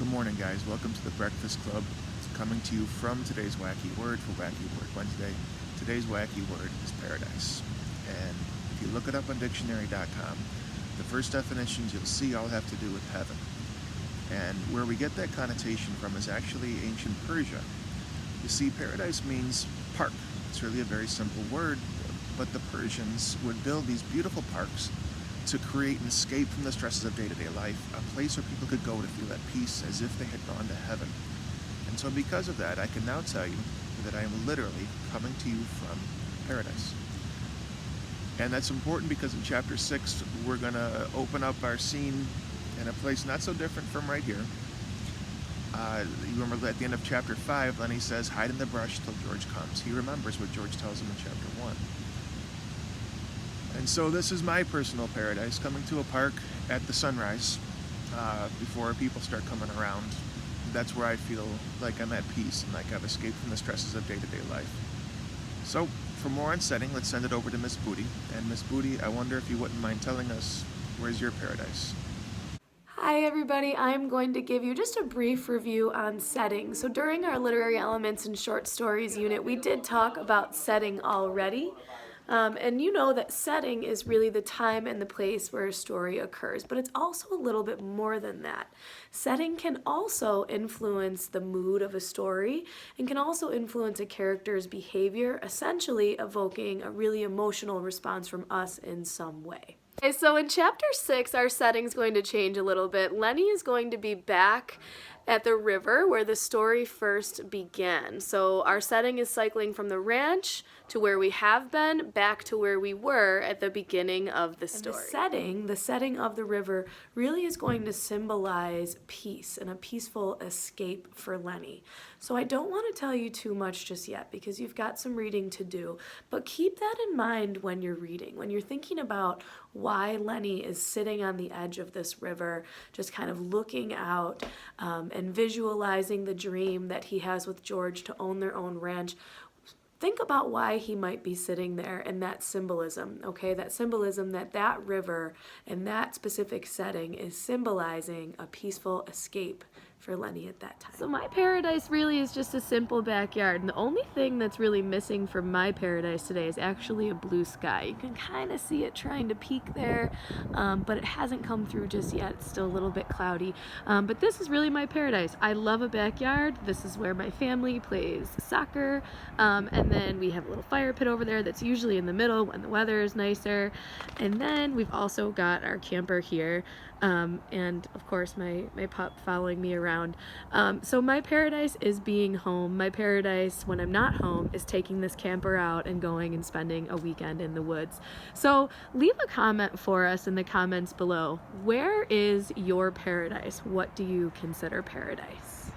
morning, guys. Welcome to the Breakfast Club. It's coming to you from today's Wacky Word for Wacky Word Wednesday. Today's wacky word is paradise. And if you look it up on dictionary.com, the first definitions you'll see all have to do with heaven. And where we get that connotation from is actually ancient Persia. You see, paradise means park. It's really a very simple word, but the Persians would build these beautiful parks to create an escape from the stresses of day-to-day life, a place where people could go to feel at peace as if they had gone to heaven. And so because of that, I can now tell you that I am literally coming to you from paradise. And that's important because in chapter 6, we're going to open up our scene in a place not so different from right here. You remember at the end of chapter 5, Lenny says, hide in the brush till George comes. He remembers what George tells him in chapter 1. And so this is my personal paradise, coming to a park at the sunrise before people start coming around. That's where I feel like I'm at peace and like I've escaped from the stresses of day-to-day life. So for more on setting, let's send it over to Miss Booty. And Miss Booty, I wonder if you wouldn't mind telling us, where's your paradise? Hi everybody, I'm going to give you just a brief review on setting. So during our literary elements and short stories unit, we did talk about setting already. And you know that setting is really the time and the place where a story occurs, but it's also a little bit more than that. Setting can also influence the mood of a story and can also influence a character's behavior, essentially evoking a really emotional response from us in some way. Okay, so in chapter 6, our setting's going to change a little bit. Lenny is going to be back at the river where the story first began. So our setting is cycling from the ranch to where we have been, back to where we were at the beginning of the story. The setting of the river really is going to symbolize peace and a peaceful escape for Lenny. So I don't want to tell you too much just yet because you've got some reading to do, but keep that in mind when you're reading, when you're thinking about why Lenny is sitting on the edge of this river, just kind of looking out and visualizing the dream that he has with George to own their own ranch. Think about why he might be sitting there and that symbolism, okay? That symbolism that river and that specific setting is symbolizing a peaceful escape for Lenny at that time. So my paradise really is just a simple backyard, and the only thing that's really missing from my paradise today is actually a blue sky. You can kind of see it trying to peek there, but it hasn't come through just yet. It's still a little bit cloudy, but this is really my paradise. I love a backyard. This is where my family plays soccer, and then we have a little fire pit over there that's usually in the middle when the weather is nicer, and then we've also got our camper here, and of course my pup following me around. So my paradise is being home. My paradise when I'm not home is taking this camper out and going and spending a weekend in the woods. So leave a comment for us in the comments below. Where is your paradise? What do you consider paradise?